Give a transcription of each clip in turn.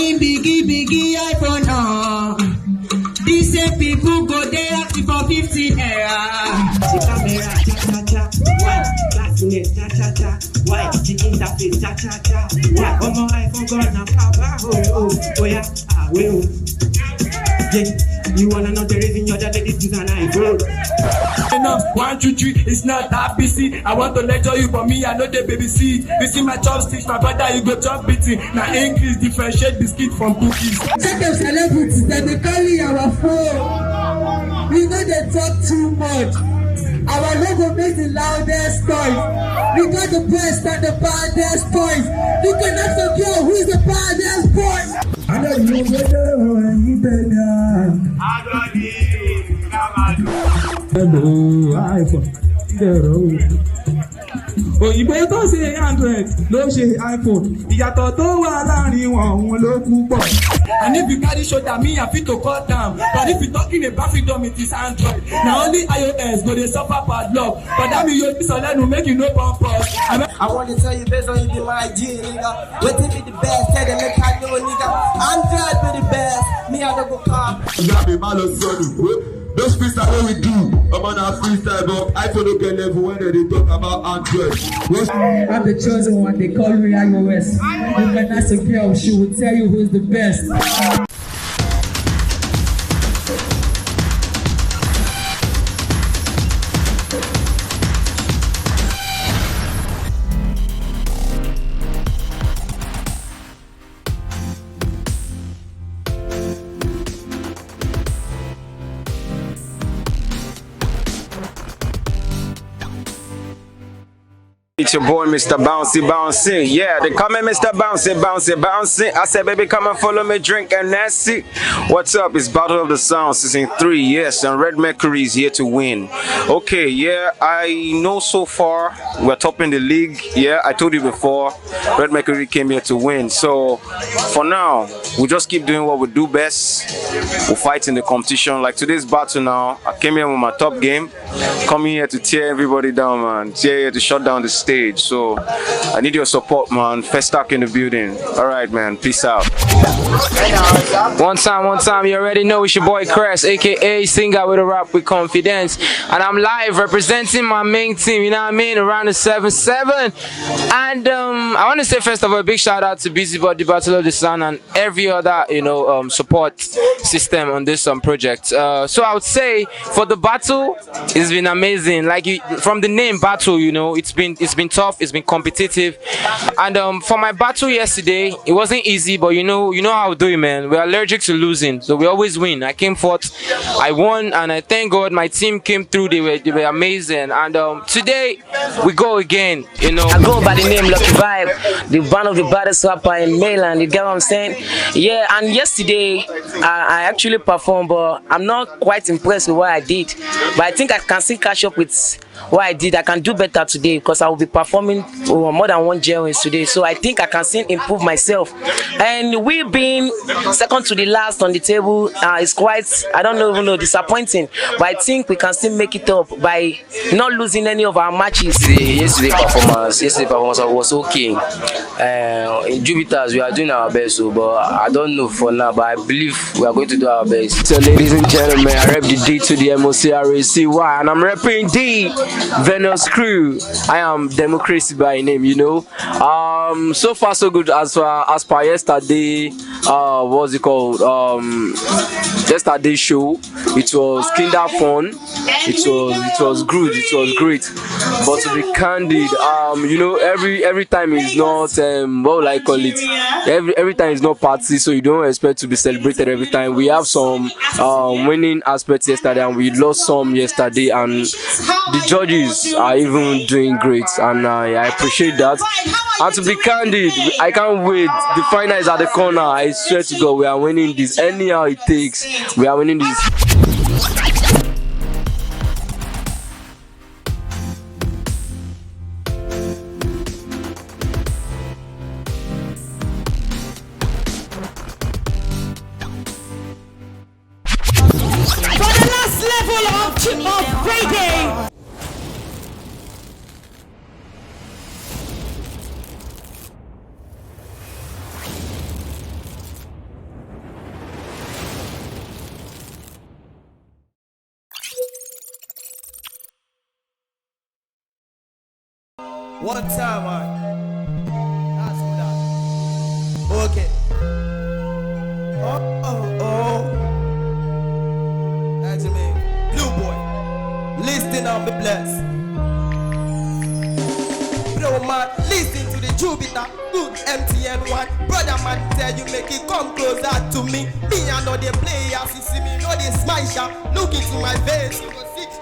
buying biggie iPhone. These same people go there asking for 15 era. The camera, cha-cha-cha. Why? Classmate, cha-cha-cha. Why? The interface, cha-cha-cha. Why? Oh, my iPhone gonna power. Oh, yeah. Ah, well. Yeah. You wanna know the reason you're that this is an iPhone? 1, 2, 3, it's not that busy. I want to lecture you, but me, I know the baby seed. You see my chopsticks, my brother, you go chop beating. Now English differentiate biscuit from cookies. Check them celebrities that they carry our phone. We know they talk too much. Our logo makes the loudest noise. We got the best and the baddest boys. You cannot forget who is the baddest boy. I don't know whether you better. Hello, iPhone. Òyìnbó tó ṣe Android ló ṣe iPhone. Ìyàtọ̀ tó wà láàrin wọn òun ló kú pọ̀. And if you carry shoulder, me I fit to cut down. But if you talking about freedom, it is Android. Now only iOS go they suffer bad luck. But that mean you so let make you no pump us. I want to tell you based on you be my G, nigga. Waiting be the best, tell them make I know, nigga. Android be the best, me I don't go car. Those freestyle what we do, I'm on our freestyle, but I don't get level when they talk about Android. I'm the chosen one, they call me iOS. If I ask a girl, she will tell you who's the best. It's your boy, Mr. Bouncy. Yeah, they call me Mr. Bouncy. I said, baby, come and follow me, drink and nasty. What's up? It's Battle of the Sounds season 3, yes, and Red Mercury is here to win. Okay, yeah, I know so far we're topping the league. Yeah, I told you before, Red Mercury came here to win. So for now, we'll just keep doing what we do best. We'll fight in the competition. Like today's battle now, I came here with my top game, coming here to tear everybody down, man. Here to shut down the stage. So I need your support, man. First stack in the building. All right, man. Peace out. One time. You already know it's your boy Crest, aka Singer with a Rap with Confidence, and I'm live representing my main team. You know what I mean? Around the 7-7. And I want to say first of all, a big shout out to Busybody, Battle of the Sun, and every other support system on this project. So I would say for the battle, it's been amazing. Like from the name battle, it's been tough, it's been competitive, and for my battle yesterday, it wasn't easy, but you know how we do it, man. We're allergic to losing, so we always win. I came forth, I won, and I thank God my team came through. They were amazing, and today we go again. I go by the name Lucky Vibe, the one of the baddest rapper in Mainland. You get what I'm saying? Yeah, and yesterday I actually performed, but I'm not quite impressed with what I did. But I think I can still catch up with what I did. I can do better today because I will be performing more than one JOs today. So I think I can still improve myself. And we being second to the last on the table is quite, I don't even know, disappointing. But I think we can still make it up by not losing any of our matches. Yesterday's performance was okay. In Jupiters, we are doing our best, but I don't know for now, but I believe we are going to do our best. So ladies and gentlemen, I rep the D to the MOCRACY, and I'm repping D Venus Crew. I am Democracy by name, So far so good as per yesterday. What's it called? Yesterday's show. It was kinda fun. It was good. It was great. But to be candid, every time is not what will I call it? Every time is not party, so you don't expect to be celebrated every time. We have some winning aspects yesterday, and we lost some yesterday, and the judges are even doing great, and I appreciate that. And to be candid, I can't wait. The final is at the corner. I swear to God, we are winning this. Anyhow it takes, we are winning this. Of reggae. One time, man. That's good. Okay. Oh. That's me. Blue boy. Listen up, be blessed. Bro, man, listen to the Jupiter. Good MTN one. Brother, man, tell you make it come closer to me. Me, I know the players. You see me, know the smasher. Look into my face.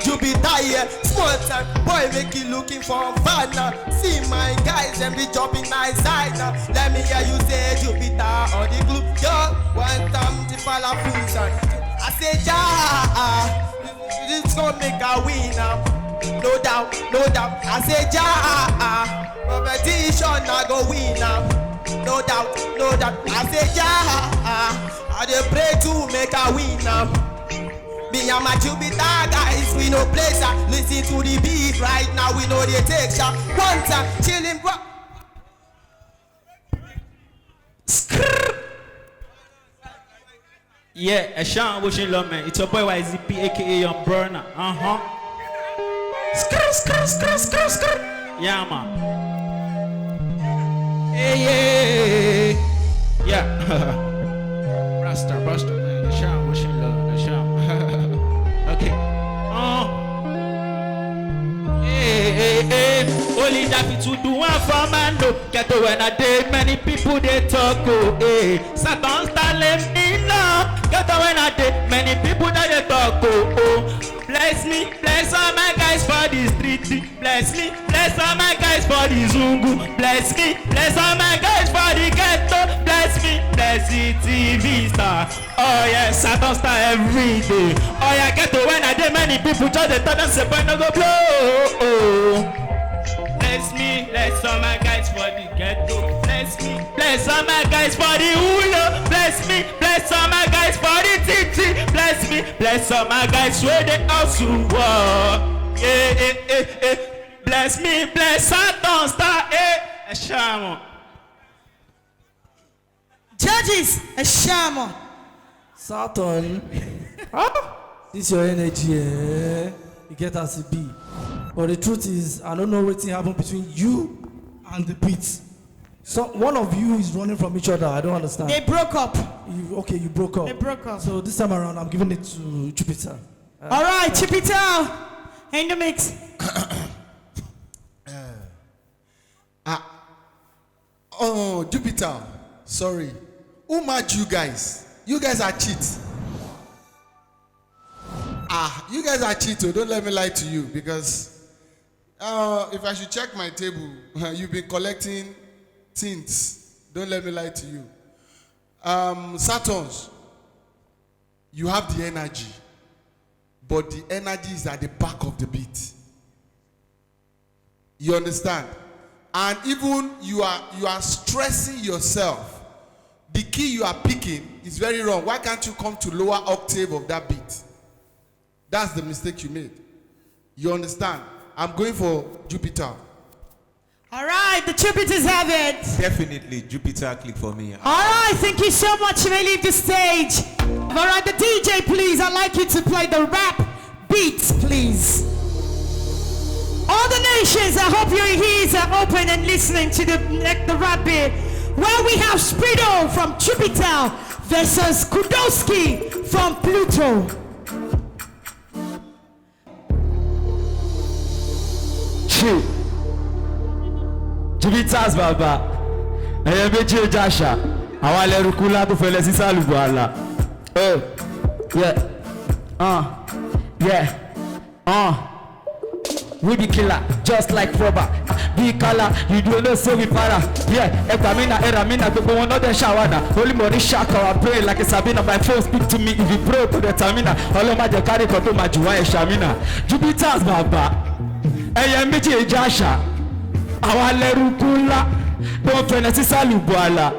Jupiter here, small time boy make you looking for fun now. See my guys and be jumping my side now. Let me hear you say Jupiter on the glue. Yo, one time the falafusan. I say ja, this gonna make a winner. No doubt, no doubt. I say ja, competition I go win now. No doubt, no doubt. I say ja, I dey pray to make a winner. Me and my Jupiter guys, we no place. Listen to the beat right now, we know the texture. One time, chillin', bro. Yeah, Sean wishing love, man. It's your boy YZP, aka Young Burner. Skr. Yeah, man. Hey, yeah. Rasta, man. Sean wishing love, Sean. Okay. Hey. Only that fit to do one for man, no. Get to when I did, many people they talk, oh, hey. Satan stalling in love. Get to when I did, many people that they talk, oh. Bless me, bless all my guys for the street. Bless me, bless all my guys for the Zungu. Bless me, bless all my guys for the ghetto. Bless me, bless the TV star. Oh yeah, Satan star every day. Oh yeah, get to when I did, many people just they tell them say boy no go blow. Bless me, bless all my guys for the ghetto. Bless me, bless all my guys for the hula. Bless me, bless all my guys for the titi. Bless me, bless all my guys where they also walk. Yeah. Bless me, bless Satan star. A shaman. Judges, a shaman. Saturn. This your energy, eh? You get as it be. But the truth is, I don't know what happened between you and the beat. So one of you is running from each other. I don't understand. They broke up. You broke up. They broke up. So this time around, I'm giving it to Jupiter. All right, Jupiter, in the mix. Oh, Jupiter. Sorry. Who mad you guys? You guys are cheats. You guys are cheats. So don't let me lie to you because if I should check my table, you've been collecting tints. Don't let me lie to you. Saturns, you have the energy, but the energy is at the back of the beat. You understand? And even you are stressing yourself. The key you are picking is very wrong. Why can't you come to lower octave of that beat? That's the mistake you made. You understand? I'm going for Jupiter. All right, the Jupiters have it. Definitely, Jupiter click for me. All right, thank you so much. You may leave the stage. All right, the DJ, please. I'd like you to play the rap beats, please. All the nations, I hope your ears are open and listening to the rap beat. Where we have Speedo from Jupiter versus Kudowski from Pluto. Jupiter's baba. Ẹyẹ méjì ọjà àṣà. Àwọn alẹ́rùkú látó fẹlẹ̀ sí sálùbọ̀ àlà. We be killer, just like rubber. Be color, you do not say we para. Yeah, Etamina, Eramina, people will not shawada. Holy Mori Shaka, I pray like a Sabina. My phone speak to me if you pray to the Tamina. All of my carry to my Juwa Shamina. Jupiter's baba. Ẹyẹ méjì ọjà àṣà. Àwọn alẹ́rùkú ńlá tó fẹlẹ̀ sí sálùbọ̀ àlà.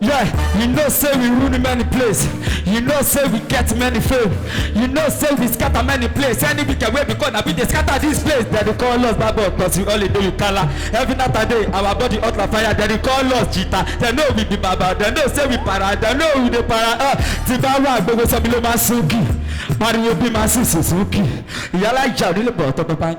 Yeah, you know say we rule many places. You know say we get many fame. You know say we scatter many places. Any big way because I be they scatter this place. They call us Bible because we only do you color. Every night and day our body hot like fire. They call us cheetah. They know we be baba. They know say we para. They know we the para. Tibawa gbogbo sabilo masuki. Mariwo bi masu Suzuki. Yala ìjà onílé bọ̀ tọ́tọ́ báyìí.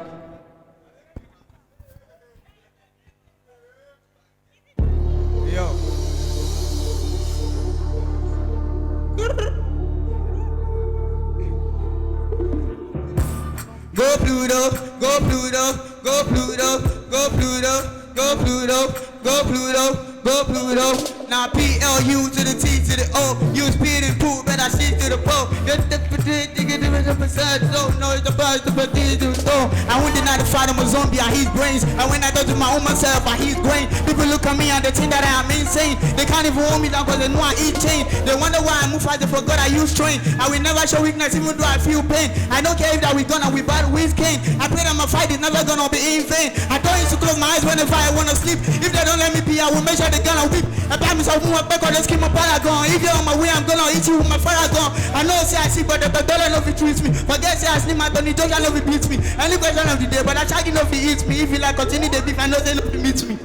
Pluto, go Pluto, go Pluto, go Pluto, go Pluto, go Pluto, go Pluto. Now PLU to the T to the O. You speed and poop, but I see to the pole. You're the so no, it's the buzz, the to the store. I wouldn't deny the fight, I'm a zombie, I hate brains. And when I go to my own myself, I hate grain. People look at me and they think that I am insane. They can't even hold me down because they know I eat chain. They wonder why I move fast, they forgot I use train. I will never show weakness even though I feel pain. I don't care if that we gonna, we bad with cane. I pray that my fight is never gonna be in vain. I don't used to close my eyes whenever I wanna sleep. If they don't let me be, I will make sure they're gonna weep. I buy myself more back or just keep my paragon. If you're on my way, I'm gonna eat you with my fire gun. I know say I see, but the dollar love it treats me. Forget say I sleep my Tony Jones, I love it beats me. Any question of the day, but I try to know if he eats me. If he like continue the beef, I know they love it meets me.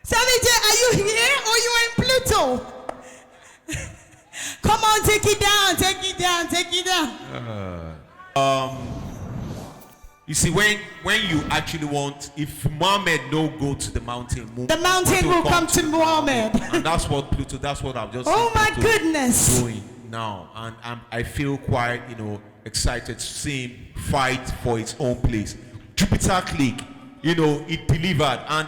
Sammy J, are you here or you in Pluto? Come on, take it down, take it down, take it down. You see, when you actually want, if Muhammad no go to the mountain, the mountain will come to Muhammad. And that's what Pluto, that's what I've just oh my goodness doing now. And I feel quite, excited to see him fight for its own place. Jupiter Clique, it delivered. And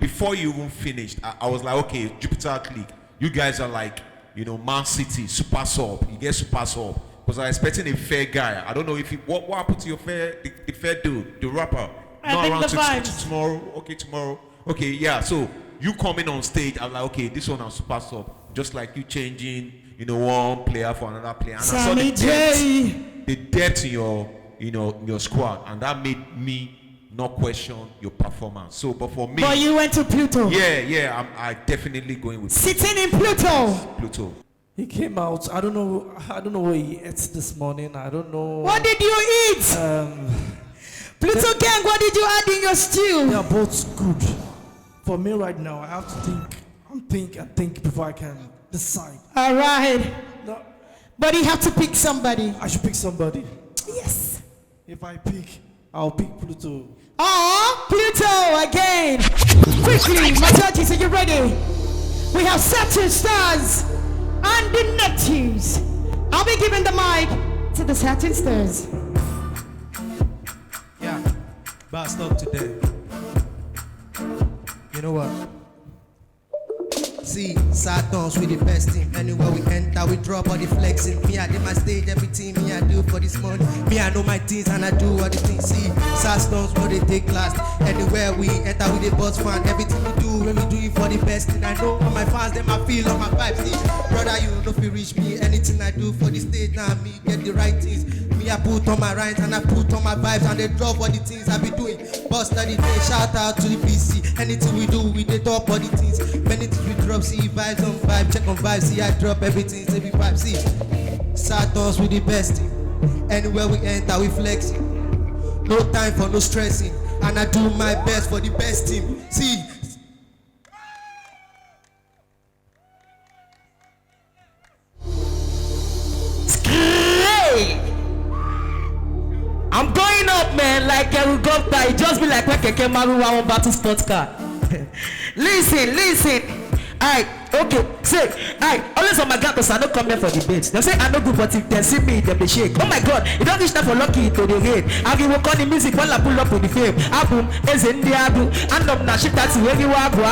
before you even finished, I was like, okay, Jupiter Clique, you guys are like, Man City, Super Sub. You get Super Sub. Because I was expecting a fair guy. I don't know if what happened to your the fair dude, the rapper. I think the vibes. Tomorrow. Okay, tomorrow. Okay, yeah. So you coming on stage, I'm like, okay, this one I'm Super Sub. Just like you changing, one player for another player. And Sammy I saw the depth in your squad, and that made me not question your performance. So, but for me, but you went to Pluto. Yeah, I definitely going with sitting in Pluto. Pluto. He came out. I don't know what he ate this morning. I don't know. What did you eat? Pluto gang, what did you add in your stew? They are both good. For me right now, I have to think before I can decide. All right. No. But you have to pick somebody. I should pick somebody. Yes. If I pick, I'll pick Pluto. Oh, Pluto again. Quickly, my judges, are you ready? We have Saturn Stars and the Neptunes. I'll be giving the mic to the Saturn Stars. Yeah, bust up today. You know what? See, Saturns with the best team. Anywhere we enter, we drop all the flexing. Me, I did my stage, everything me I do for this money. Me, I know my things and I do all the things. See, Saturns know they take last. Anywhere we enter, with the boss fan. Everything we do, when we do it for the best thing. I know all my fans, them I feel on my vibes. See, brother, you know if you reach me, anything I do for the stage, now me get the right things. Me, I put on my rhymes and I put on my vibes and they drop all the things I be doing. Boss study day, shout out to the PC. Anything we do, we they drop all the things. Many things we drop, see vibes on vibe, check on vibes, see I drop everything, say we vibe, see. Saturns with the best thing. Anywhere we enter, we flexing. No time for no stressing. And I do my best for the best team. See. I'm going up, man, like a helicopter. It just be like when Keke Maru one battle sports car. Listen. Alright, okay, say, alright, always on my gap because I don't come here for debates. They say I know good, but if they see me, they be shake. Oh my god, it don't reach time for lucky to the rain. I will work on the music while I pull up with the fame. Album is in the album, and I'm not shit that's where you are, go.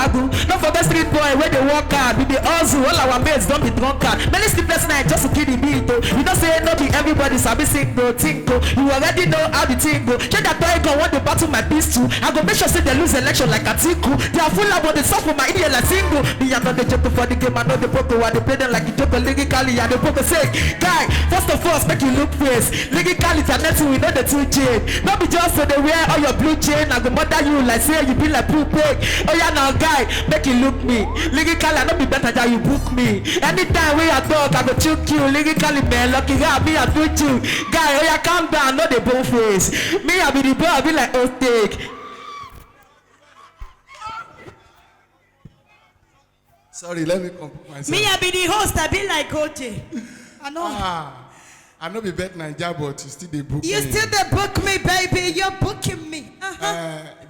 Not for the street boy, where they walk hard, with the hustle, all our mates don't be drunk hard. Many sleepless nights just to kill the beat, though. You don't say no be everybody, sabi single, tinko. You already know how the thing go. Check that boy gun, want to battle my beast too. I go make sure say they lose election like a tiku. They are full about the song for my idiot like single. I know the joke for the game, I know the poker, while they play them like the joker lyrically, and the poker say, guy, first of all, make you look face. Lyrically, Tanetu, we know the two chain. Not be just so they wear all your blue chain, I go mother you like say you be like blue pig. Oh yeah, now guy, make you look me. Lyrically, I know be better than you book me. Anytime we are talk, I go choke you. Lyrically, man, lucky guy, me I do you. Guy, oh yeah, calm down, know the bone face. Me, I be the boy, I be like, oh take. Sorry, let me compose myself. Me, I be the host, I be like OJ. I know. I know be bet Naija, but you still dey book You me. still the book me, baby. You're booking me.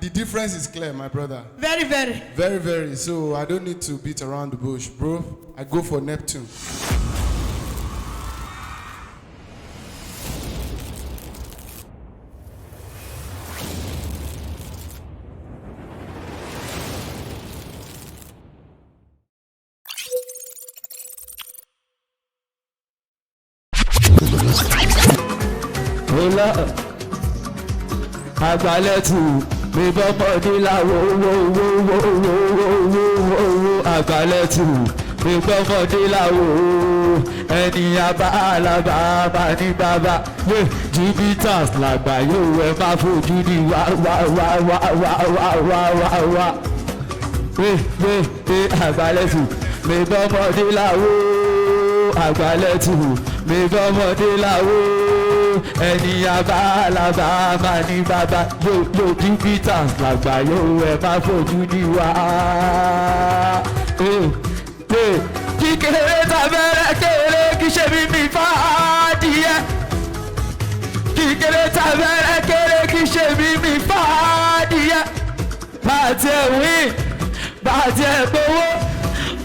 The difference is clear, my brother. Very, very. Very, very. So I don't need to beat around the bush, bro. I go for Neptune. Hola, àgbálẹ̀tù mi bọ́mọdé láwo wo àgbálẹ̀tù mi bọ́mọdé láwo ẹni abá alábà bá ní bàbá Jupiters làgbà yóò ẹ má fojú ní wá àgbálẹ̀tù mi bọ́mọdé láwo àgbálẹ̀tù mi bọ́mọdé láwo ẹni abálàbà máa ní bàbá yóò Jupiters làgbà yóò ẹ má fojú ní wá. Kíkéré tàbẹ́rẹ́ kéré kí ṣe mímí fàádìyẹ. Kíkéré tàbẹ́rẹ́ kéré kí ṣe mímí fàádìyẹ. Bàtí ẹ̀ wín, bàtí ẹ̀ gbowó,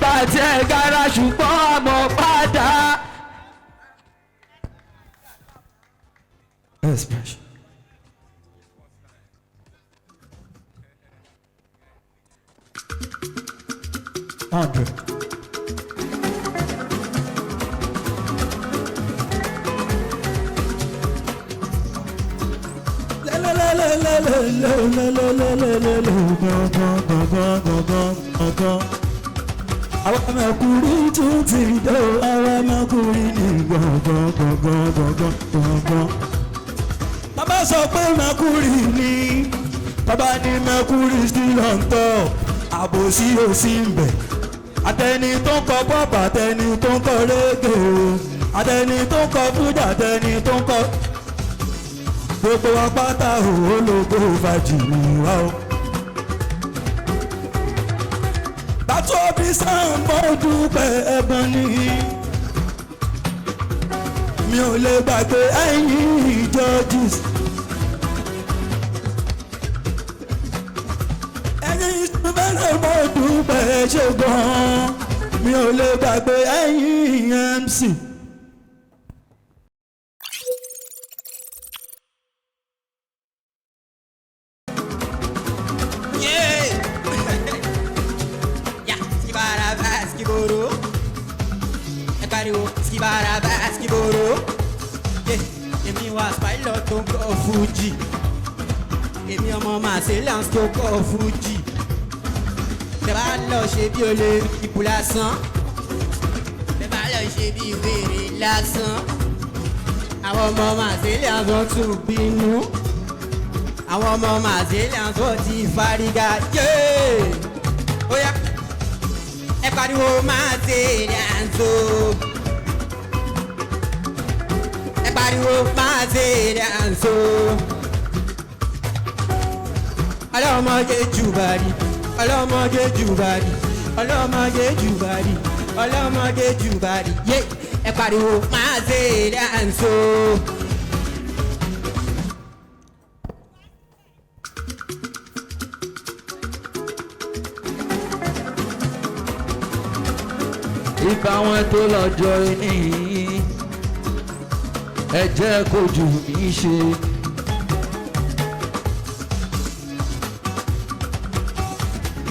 bàtí ẹ̀ gara ṣùgbọ́n àmọ́ padà. Expression. Andre. Àwọn ọmọkùnrin tún ti dé o, àwọn ọmọkùnrin ní gbọ̀ngbọ̀ngbọ̀ngbọ̀ngbọ̀ngbọ̀ngbọ̀n. Bàbá sọ pé Mercury ni, bàbá ní Mercury still on top, àbòsí ò sí ń bẹ̀. Àtẹni tó ń kọ pop, àtẹni tó ń kọ reggae o, àtẹni tó ń kọ fújà, àtẹni tó ń kọ. Gbogbo wa pátá ológo fàjì ni wá o. Bàtú bí sáǹbọ̀ dúpẹ́ ẹ̀bùn ni. Mi ò lè gbàgbé ẹ̀yìn judges. Ẹ̀yin ìsúnmẹ́lẹ̀ mọ́ dúpẹ́ ṣe gan-an. Mi ò lè gbàgbé ẹ̀yìn MC. Skibaraba, skiboro. Èmi wá pilot tó ń kọ́ Fuji. Èmi ọmọ Marseillais tó kọ́ Fuji. Tẹ bá lọ ṣe bí olè ìbú lásán. Tẹ bá lọ ṣe bí wèrè lásán. Àwọn ọmọ Marseillais tó tún bínú. Àwọn ọmọ Marseillais tó ti fárígá. Óyá ẹ pariwo Marseillais tó. Pariwo Marseillais so. Ọlọ́mọge jùbàrí, ọlọ́mọge jùbàrí, ọlọ́mọge jùbàrí, ọlọ́mọge jùbàrí. Ẹ pariwo Marseillais so. Ìka wọn tó lọ́jọ́ ìní. Ẹ jẹ́ kojú mi ṣe.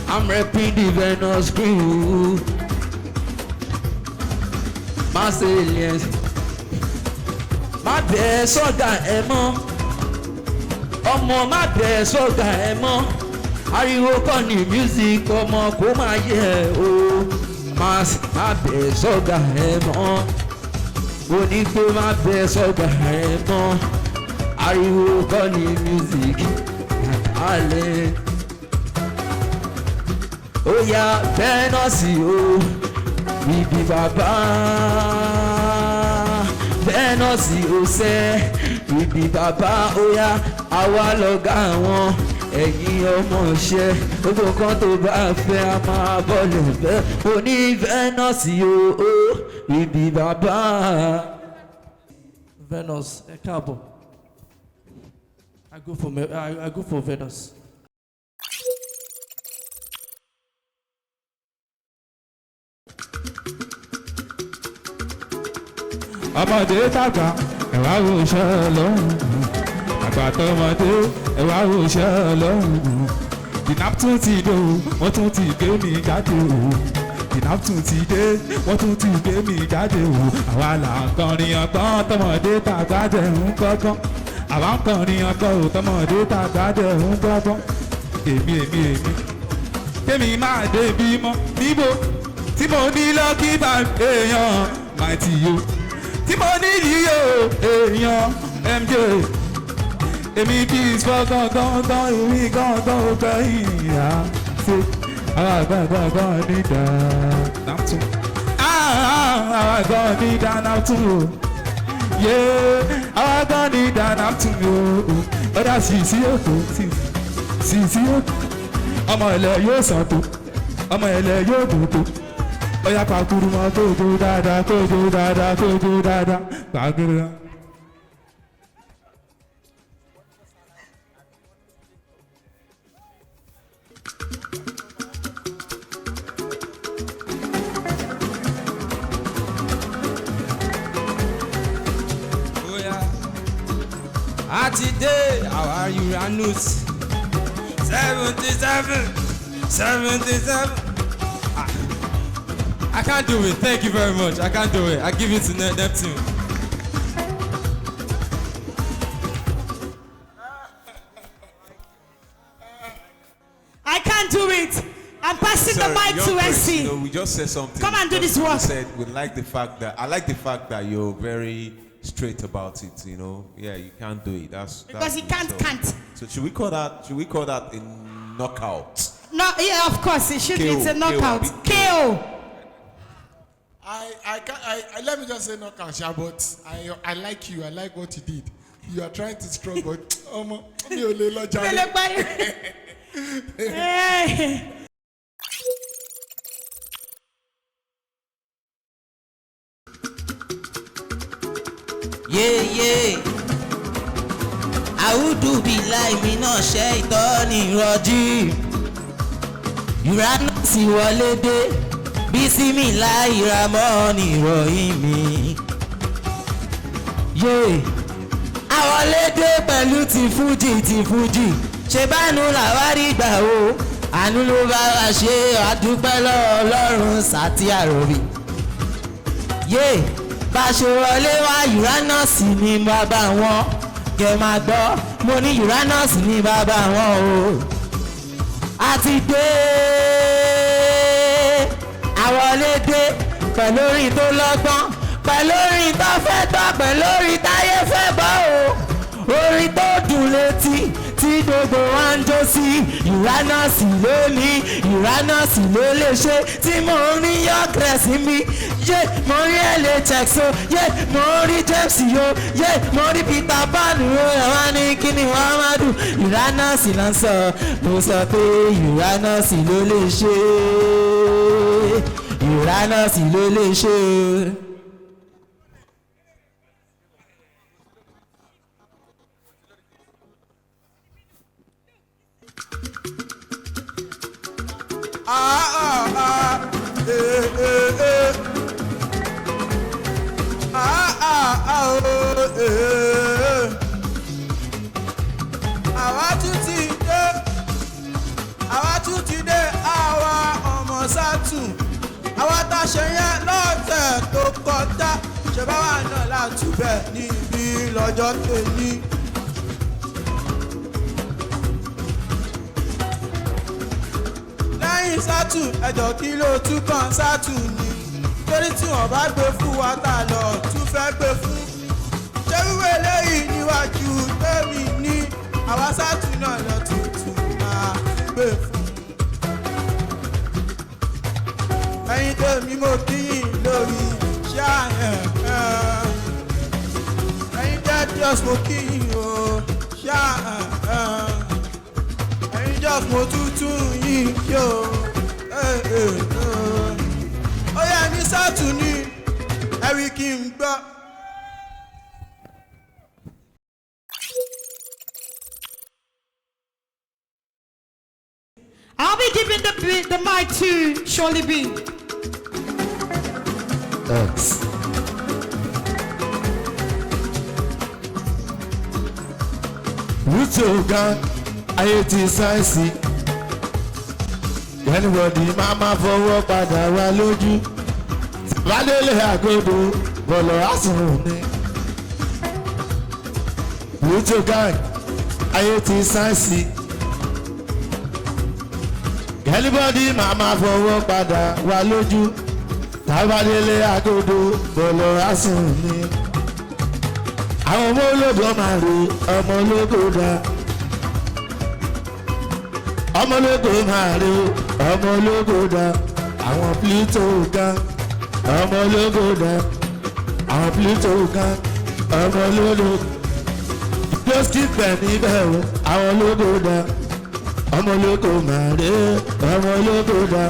I'm repping the Venus crew. Marseillais. Má bẹ̀ sọ́gà ẹ mọ́. Ọmọ má bẹ̀ sọ́gà ẹ mọ́. Ariwo kọ́ ni music ọmọ kó máa yẹ o. Má bẹ̀ sọ́gà ẹ mọ́. Mo ní pé má bẹ sọ́gà ẹ mọ́, ariwo kọ́ ni music alẹ́. Ó yá bẹ́ẹ̀ náà sí o, ibi bàbá. Bẹ́ẹ̀ náà sí o sẹ́, ibi bàbá. Ó yá àwa lọ́gá wọn, ẹ̀yin ọmọọṣẹ́. Gbogbo kan tó bá fẹ́ a máa bọ́lẹ̀ bẹ́ẹ̀. Mo ní bẹ́ẹ̀ náà sí o, ibi bàbá. Venus, Ekabo. I go for Venus. ọmọdé tàgbà ẹ̀wá wo iṣẹ́ ọlọ́run àgbà tọmọdé ẹ̀wá wo iṣẹ́ ọlọ́run dìnnà tún ti dé o wọ́n tún ti gbé mi jáde o dìnnà tún ti dé wọ́n tún ti gbé mi jáde o àwa là ń kọrin ọgbọ́n tọmọdé tàgbà jẹ́ ń gbọ́gbọ́n àwa ń kọrin ọgbọ́n ò tọmọdé tàgbà jẹ́ ń gbọ́gbọ́n èmi tèmi máa dé bímọ níbo tí mo ní lọ́kì bá èèyàn máa ti yó tí mo ní yíyó èèyàn MJ èmi kì í sọ gángan èmi gángan ó gbẹ ìyá ṣe àgbàgbàgbà ní dánáàtún àgbà ní dánáàtún o yé àgbà ní dánáàtún o ọ̀dà sì òkú sì òkú ọmọ ilẹ̀ yóò sàn tó ọmọ ilẹ̀ yóò dùn tó. Oya pakuru mọ kojo dáadáa pakuru. Oya, àti dé àwa Uranus 77. I can't do it. Thank you very much. I can't do it. I give it to Neptune. I can't do it. I'm passing the mic to SC. You know, we just said something. Come and do this work. We said we like the fact that you're very straight about it. You know, yeah, you can't do it. Because he can't. So should we call that a knockout? No, yeah, of course it should be. It's a knockout. KO. I let me just say knockout, Sha, but I like you. I like what you did. You are trying to struggle, but Yeah. Àwùdù bí láì mi náà ṣe ìtọ́ni ìrọ̀jú. Uranus wọlé dé. Bísímìláì Rámọ́nì ìròyìn mi. Àwọn lédè pẹ̀lú ti Fújì. Ṣé bánú làwárí gbà o? Àánú ló bá wa ṣe àdúpẹ́ lọ́wọ́ Ọlọ́run sàtì àròbí. Bá ṣe wọlé wá Uranus ní bàbá wọn. Kẹ̀ máa gbọ́, mo ní Uranus ní bàbá wọn o. Àti dé. Àwọlédé pẹ̀lú orin tó lọ́gbọ́n pẹ̀lú orin tó fẹ́ tọ́ pẹ̀lú orin táyé fẹ́ bọ́ o orin tó dùn létí tí gbogbo wa ń jó sí Uranus ló lè ṣe tí mo rí yọkẹsì mi mo rí LHX o mo rí James yo mo rí Peter Pan o ẹ̀wá ní kíni wọ́n máa dùn Uranus ló ń sọ mo sọ pé Uranus ló lè ṣe. Uranus ló lè ṣe. Àwa tún ti dé àwa ọmọ sátù. Àwa tá ṣe yẹn lọ́tẹ̀ tó kọjá ṣe bá wà náà látúbẹ̀ níbi lọ́jọ́ tèmi. Lẹ́yìn sátù ẹ̀jọ̀ kí ló tún kàn sátù ni torí tí wọ́n bá gbé fún wa tá lọ tún fẹ́ gbé fún. Ṣé wíwé lẹ́yìn níwájú tèmi ní àwa sátù náà lọ tuntun máa gbé fún. Ẹ̀yin tèmi mo kíyìn lórí ṣáàyàn ẹ̀yin jẹ́jọ́s mo kíyìn o ṣáàyàn ẹ̀yin jọ́s mo tútù yìí yó ó yẹ ní sátú ní ẹ̀rí kí n gbọ́ giving the mic to Shirley B. Thanks. Rútò gan ayé ti sáyẹ́nsì. Anybody máa fọwọ́ padà wá lójú. Bádélé àgọ́dọ̀ bọ̀lọ̀ àsùnwòn ni. Rútò gan ayé ti sáyẹ́nsì. Anybody máa fọwọ́ padà wá lójú. Tábàdélé àgọ́dọ̀ bọ̀lọ̀ àsùnwòn ni. Àwọn ọmọ ológo máa ro ọmọ ológo dá. Ọmọ ológo máa ro ọmọ ológo dá. Àwọn Pluto gan ọmọ ológo dá. Àwọn Pluto gan ọmọ ológo. Lọ́sí pẹ̀ níbẹ̀ o àwọn ológo dá. Ọmọ ológo máa ro ọmọ ológo dá.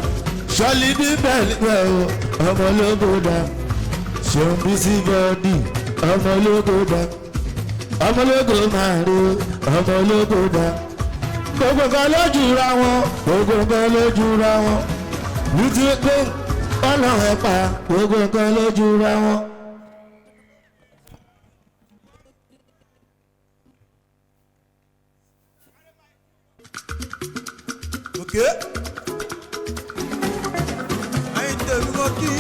Ṣọ́lí níbẹ̀ níbẹ̀ o ọmọ ológo dá. Ṣeun bí sí bọ́ọ̀dì. Ọmọ ológo dá ọmọ ológo máa ro ọmọ ológo dá gbogbo nǹkan lójú ra wọn gbogbo nǹkan lójú ra wọn lùtí pé ọ̀nà ẹ̀ pa gbogbo nǹkan lójú ra wọn. Okay. Ẹyin tèmi mo kí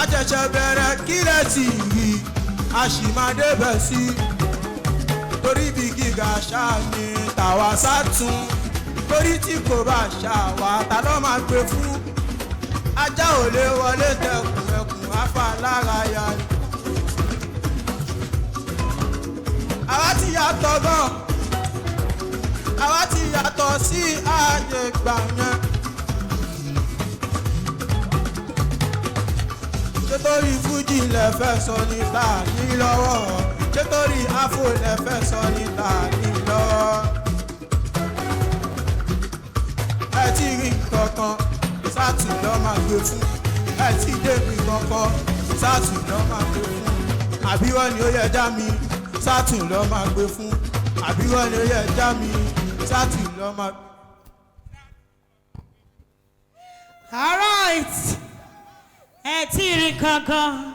àjẹsẹ̀ bẹ̀rẹ̀ kílẹ̀sì yìí a sì máa débẹ̀ sí torí bí gíga ṣáà ni tàwa sátún torí tí kò bá ṣàwà ta ló máa gbé fún ajá ò lè wọlé tẹkùn ẹkùn afa lára ya ni. àwa ti yàtọ̀ gan àwa ti yàtọ̀ sí ààyè gbà yẹn. Ṣétorí Fújì lẹ fẹ́ sọ ní tàní lọ́wọ́ ṣétorí Afro lẹ fẹ́ sọ ní tàní lọ́wọ́. Ẹ ti rí kankan sátù lọ́ máa gbé fún ẹ ti débi kankan sátù lọ́ máa gbé fún àbíwọ́ ni ó yẹ já mi sátù lọ́ máa gbé fún àbíwọ́ ni ó yẹ já mi sátù lọ́ máa. All right. Ẹ tí ì rí kankan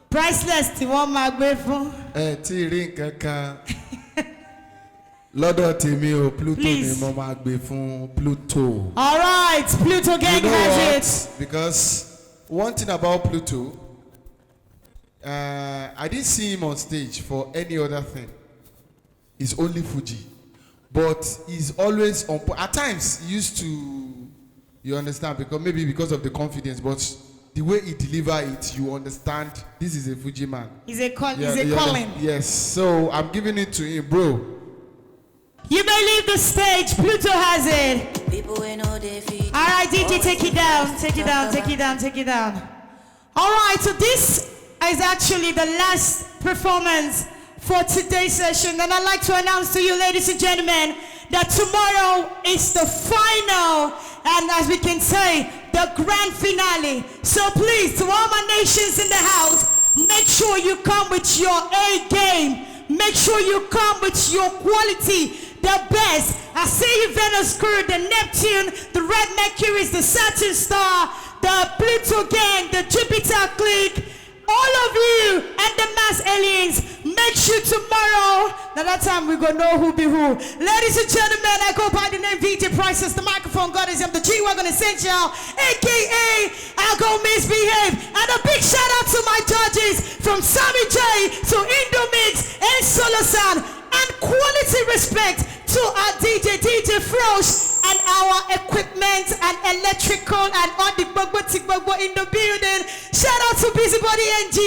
priceless tí wọ́n máa gbé fún. Ẹ tí ì rí kankan lọ́dọ̀ tèmi o Pluto ni mo máa gbé fún Pluto. All right, Pluto gang has it. Because one thing about Pluto, I didn't see him on stage for any other thing. It's only Fuji, but he's always on. At times, he used to, you understand, because of the confidence, but. The way he deliver it, you understand. This is a Fuji man. He's a calling. Yes. So I'm giving it to him, bro. You may leave the stage. Pluto has it. All right, DJ, take it down. Take it down. Take it down. Take it down. All right. So this is actually the last performance for today's session, and I'd like to announce to you, ladies and gentlemen, that tomorrow is the final, and as we can say, the grand finale. So please, to all my nations in the house, make sure you come with your A game. Make sure you come with your quality, the best. I see you, Venus crew, the Neptune, the Red Mercury, the Saturn Star, the Pluto gang, the Jupiter clique, all of you and the mass aliens. Make sure tomorrow, now that time we gonna know who be who. Ladies and gentlemen, I go by the name VJ Prices, the microphone goddess, I'm the G-Wagon Essential, aka I go misbehave. And a big shout out to my judges from Sammy J to Indomix and Solosan, and quality respect to our DJ Frosh, and our equipment and electrical and all the bugbo in the building. Shout out to Busybody NG.